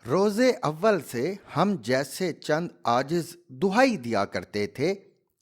روز اول سے ہم جیسے چند عاجز دہائی دیا کرتے تھے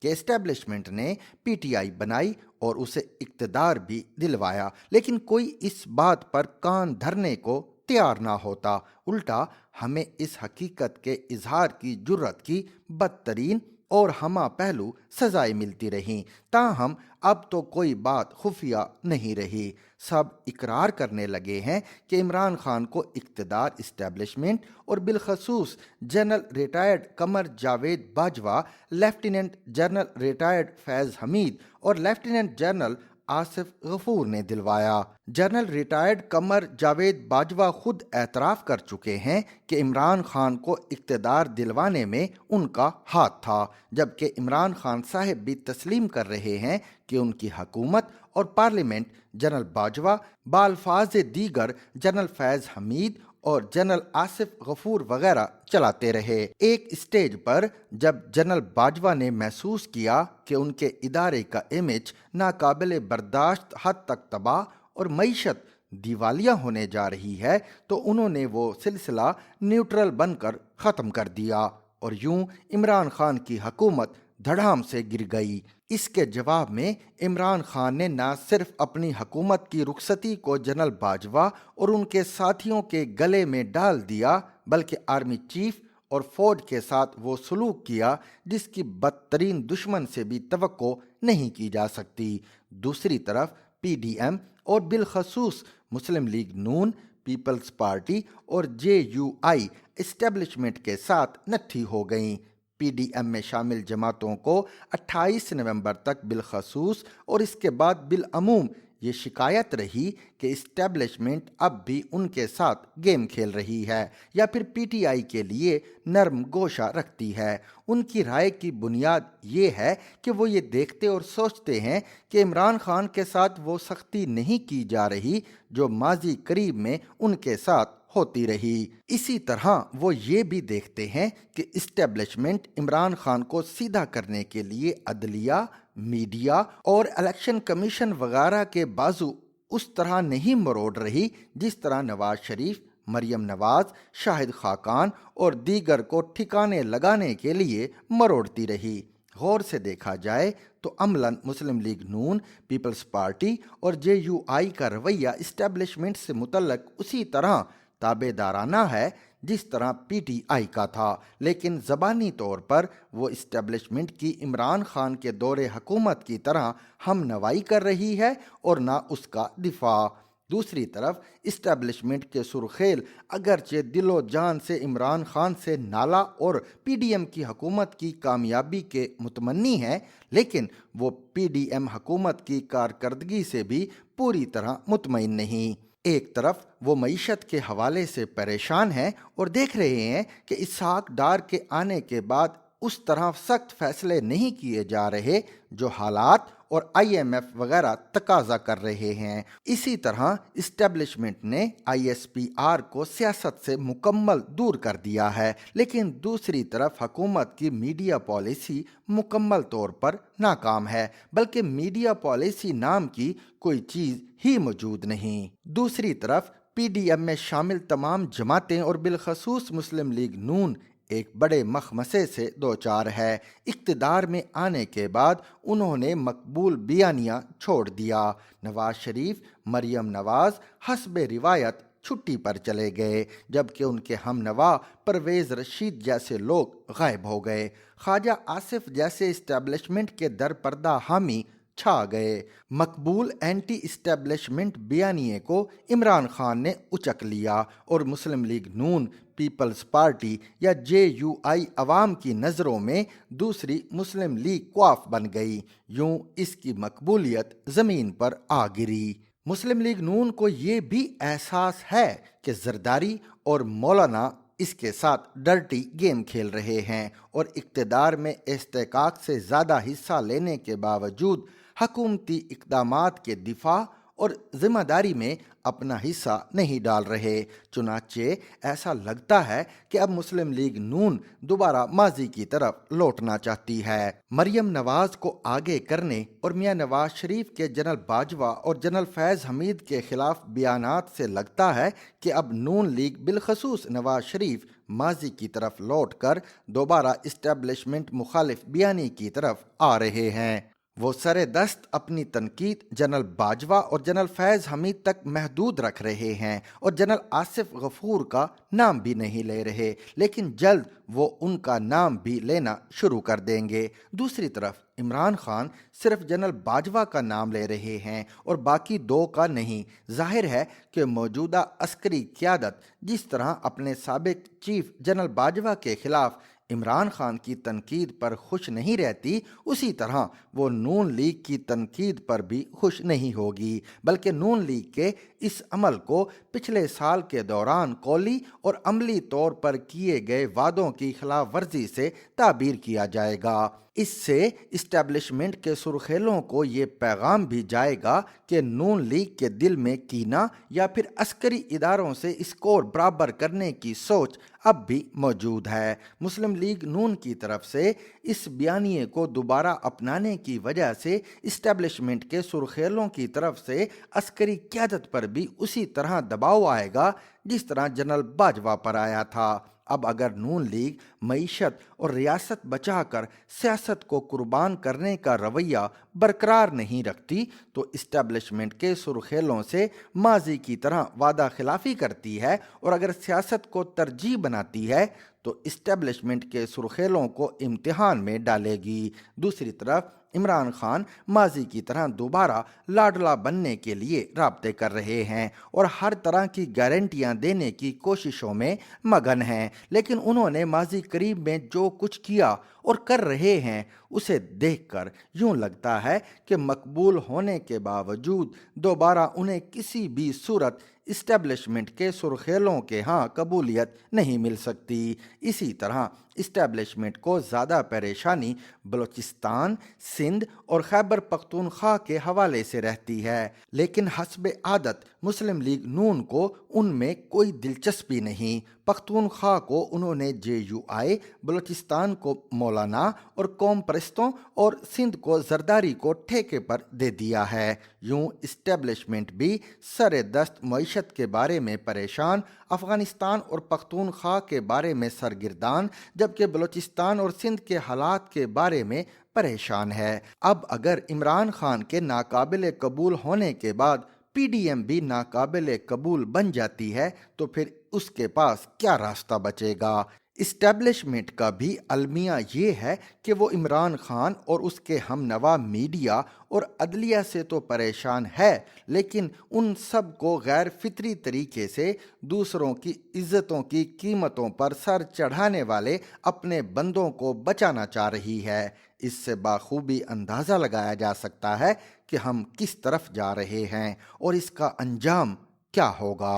کہ اسٹیبلشمنٹ نے پی ٹی آئی بنائی اور اسے اقتدار بھی دلوایا، لیکن کوئی اس بات پر کان دھرنے کو تیار نہ ہوتا۔ الٹا ہمیں اس حقیقت کے اظہار کی جرت کی بدترین اور ہمہ پہلو سزائیں ملتی رہیں۔ تاہم اب تو کوئی بات خفیہ نہیں رہی، سب اقرار کرنے لگے ہیں کہ عمران خان کو اقتدار اسٹیبلشمنٹ اور بالخصوص general retired Qamar Javed Bajwa, lieutenant general retired Faiz Hameed اور لیفٹیننٹ جنرل آصف غفور نے دلوایا۔ جنرل ریٹائرڈ قمر جاوید باجوہ خود اعتراف کر چکے ہیں کہ عمران خان کو اقتدار دلوانے میں ان کا ہاتھ تھا، جبکہ عمران خان صاحب بھی تسلیم کر رہے ہیں کہ ان کی حکومت اور پارلیمنٹ جنرل باجوہ بالفاظ دیگر جنرل فیض حمید اور جنرل آصف غفور وغیرہ چلاتے رہے۔ ایک اسٹیج پر جب جنرل باجوہ نے محسوس کیا کہ ان کے ادارے کا امیج ناقابل برداشت حد تک تباہ اور معیشت دیوالیہ ہونے جا رہی ہے، تو انہوں نے وہ سلسلہ نیوٹرل بن کر ختم کر دیا اور یوں عمران خان کی حکومت دھڑام سے گر گئی۔ اس کے جواب میں عمران خان نے نہ صرف اپنی حکومت کی رخصتی کو جنرل باجوہ اور ان کے ساتھیوں کے گلے میں ڈال دیا، بلکہ آرمی چیف اور فوج کے ساتھ وہ سلوک کیا جس کی بدترین دشمن سے بھی توقع نہیں کی جا سکتی۔ دوسری طرف پی ڈی ایم اور بالخصوص مسلم لیگ نون، پیپلز پارٹی اور جے یو آئی اسٹیبلشمنٹ کے ساتھ نٹھی ہو گئیں۔ پی ڈی ایم میں شامل جماعتوں کو 28 نومبر تک بالخصوص اور اس کے بعد بالعموم یہ شکایت رہی کہ اسٹیبلشمنٹ اب بھی ان کے ساتھ گیم کھیل رہی ہے یا پھر پی ٹی آئی کے لیے نرم گوشہ رکھتی ہے۔ ان کی رائے کی بنیاد یہ ہے کہ وہ یہ دیکھتے اور سوچتے ہیں کہ عمران خان کے ساتھ وہ سختی نہیں کی جا رہی جو ماضی قریب میں ان کے ساتھ ہوتی رہی۔ اسی طرح وہ یہ بھی دیکھتے ہیں کہ اسٹیبلشمنٹ عمران خان کو سیدھا کرنے کے لیے عدلیہ، میڈیا اور الیکشن کمیشن وغیرہ کے بازو اس طرح نہیں مروڑ رہی جس طرح نواز شریف، مریم نواز، شاہد خاقان اور دیگر کو ٹھکانے لگانے کے لیے مروڑتی رہی۔ غور سے دیکھا جائے تو عملاً مسلم لیگ نون، پیپلز پارٹی اور جے یو آئی کا رویہ اسٹیبلشمنٹ سے متعلق اسی طرح تابع دارانہ ہے جس طرح پی ٹی آئی کا تھا، لیکن زبانی طور پر وہ اسٹیبلشمنٹ کی عمران خان کے دور حکومت کی طرح ہم نوائی کر رہی ہے اور نہ اس کا دفاع۔ دوسری طرف اسٹیبلشمنٹ کے سرخیل اگرچہ دل و جان سے عمران خان سے نالا اور پی ڈی ایم کی حکومت کی کامیابی کے متمنی ہیں، لیکن وہ پی ڈی ایم حکومت کی کارکردگی سے بھی پوری طرح مطمئن نہیں۔ ایک طرف وہ معیشت کے حوالے سے پریشان ہیں اور دیکھ رہے ہیں کہ اسحاق ڈار کے آنے کے بعد اس طرح سخت فیصلے نہیں کیے جا رہے جو حالات اور آئی ایم ایف وغیرہ تقاضا کر رہے ہیں۔ اسی طرح اسٹیبلشمنٹ نے آئی ایس پی آر کو سیاست سے مکمل دور کر دیا ہے، لیکن دوسری طرف حکومت کی میڈیا پالیسی مکمل طور پر ناکام ہے، بلکہ میڈیا پالیسی نام کی کوئی چیز ہی موجود نہیں۔ دوسری طرف پی ڈی ایم میں شامل تمام جماعتیں اور بالخصوص مسلم لیگ نون ایک بڑے مخمسے سے دوچار ہے۔ اقتدار میں آنے کے بعد انہوں نے مقبول بیانیہ چھوڑ دیا۔ نواز شریف، مریم نواز حسب روایت چھٹی پر چلے گئے، جبکہ ان کے ہم نوا پرویز رشید جیسے لوگ غائب ہو گئے۔ خواجہ آصف جیسے اسٹیبلشمنٹ کے در پردہ حامی چھا گئے۔ مقبول اینٹی اسٹیبلشمنٹ بیانیے کو عمران خان نے اچک لیا اور مسلم لیگ نون، پیپلز پارٹی یا جے یو آئی عوام کی نظروں میں دوسری مسلم لیگ قواف بن گئی۔ یوں اس کی مقبولیت زمین پر آ گری۔ مسلم لیگ نون کو یہ بھی احساس ہے کہ زرداری اور مولانا اس کے ساتھ ڈرٹی گیم کھیل رہے ہیں اور اقتدار میں استحقاق سے زیادہ حصہ لینے کے باوجود حکومتی اقدامات کے دفاع اور ذمہ داری میں اپنا حصہ نہیں ڈال رہے۔ چنانچہ ایسا لگتا ہے کہ اب مسلم لیگ نون دوبارہ ماضی کی طرف لوٹنا چاہتی ہے۔ مریم نواز کو آگے کرنے اور میاں نواز شریف کے جنرل باجوہ اور جنرل فیض حمید کے خلاف بیانات سے لگتا ہے کہ اب نون لیگ بالخصوص نواز شریف ماضی کی طرف لوٹ کر دوبارہ اسٹیبلشمنٹ مخالف بیانی کی طرف آ رہے ہیں۔ وہ سر دست اپنی تنقید جنرل باجوہ اور جنرل فیض حمید تک محدود رکھ رہے ہیں اور جنرل آصف غفور کا نام بھی نہیں لے رہے، لیکن جلد وہ ان کا نام بھی لینا شروع کر دیں گے۔ دوسری طرف عمران خان صرف جنرل باجوہ کا نام لے رہے ہیں اور باقی دو کا نہیں۔ ظاہر ہے کہ موجودہ عسکری قیادت جس طرح اپنے سابق چیف جنرل باجوہ کے خلاف عمران خان کی تنقید پر خوش نہیں رہتی، اسی طرح وہ نون لیگ کی تنقید پر بھی خوش نہیں ہوگی، بلکہ نون لیگ کے اس عمل کو پچھلے سال کے دوران قولی اور عملی طور پر کیے گئے وعدوں کی خلاف ورزی سے تعبیر کیا جائے گا۔ اس سے اسٹیبلشمنٹ کے سرخیلوں کو یہ پیغام بھی جائے گا کہ نون لیگ کے دل میں کینہ یا پھر عسکری اداروں سے اسکور برابر کرنے کی سوچ اب بھی موجود ہے۔ مسلم لیگ نون کی طرف سے اس بیانیے کو دوبارہ اپنانے کی وجہ سے اسٹیبلشمنٹ کے سرخیلوں کی طرف سے عسکری قیادت پر بھی اسی طرح دباؤ آئے گا جس طرح جنرل باجوہ پر آیا تھا۔ اب اگر نون لیگ معیشت اور ریاست بچا کر سیاست کو قربان کرنے کا رویہ برقرار نہیں رکھتی تو اسٹیبلشمنٹ کے سرخیلوں سے ماضی کی طرح وعدہ خلافی کرتی ہے، اور اگر سیاست کو ترجیح بناتی ہے تو اسٹیبلشمنٹ کے سرخیلوں کو امتحان میں ڈالے گی۔ دوسری طرف عمران خان ماضی کی طرح دوبارہ لاڈلا بننے کے لیے رابطے کر رہے ہیں اور ہر طرح کی گارنٹیاں دینے کی کوششوں میں مگن ہیں، لیکن انہوں نے ماضی قریب میں جو کچھ کیا اور کر رہے ہیں اسے دیکھ کر یوں لگتا ہے کہ مقبول ہونے کے باوجود دوبارہ انہیں کسی بھی صورت اسٹیبلشمنٹ کے سرخیلوں کے ہاں قبولیت نہیں مل سکتی۔ اسی طرح اسٹیبلشمنٹ کو زیادہ پریشانی بلوچستان، سندھ اور خیبر پختونخوا کے حوالے سے رہتی ہے، لیکن حسب عادت مسلم لیگ نون کو ان میں کوئی دلچسپی نہیں۔ پختونخوا کو انہوں نے JUI، بلوچستان کو مولانا اور قوم پرستوں اور سندھ کو زرداری کو ٹھیکے پر دے دیا ہے۔ یوں اسٹیبلشمنٹ بھی سر دست معیشت کے بارے میں پریشان، افغانستان اور پختونخوا کے بارے میں سرگردان، جبکہ بلوچستان اور سندھ کے حالات کے بارے میں پریشان ہے۔ اب اگر عمران خان کے ناقابل قبول ہونے کے بعد PDM بھی ناقابل قبول بن جاتی ہے تو پھر اس کے پاس کیا راستہ بچے گا؟ اسٹیبلشمنٹ کا بھی المیہ یہ ہے کہ وہ عمران خان اور اس کے ہم نوا میڈیا اور عدلیہ سے تو پریشان ہے، لیکن ان سب کو غیر فطری طریقے سے دوسروں کی عزتوں کی قیمتوں پر سر چڑھانے والے اپنے بندوں کو بچانا چاہ رہی ہے۔ اس سے بخوبی اندازہ لگایا جا سکتا ہے کہ ہم کس طرف جا رہے ہیں اور اس کا انجام کیا ہوگا۔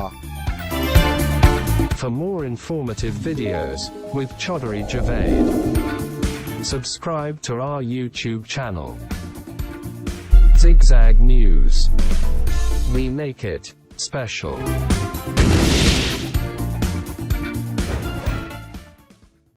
For more informative videos with Chaudhary Javed, subscribe to our YouTube channel. Zigzag News. We make it special.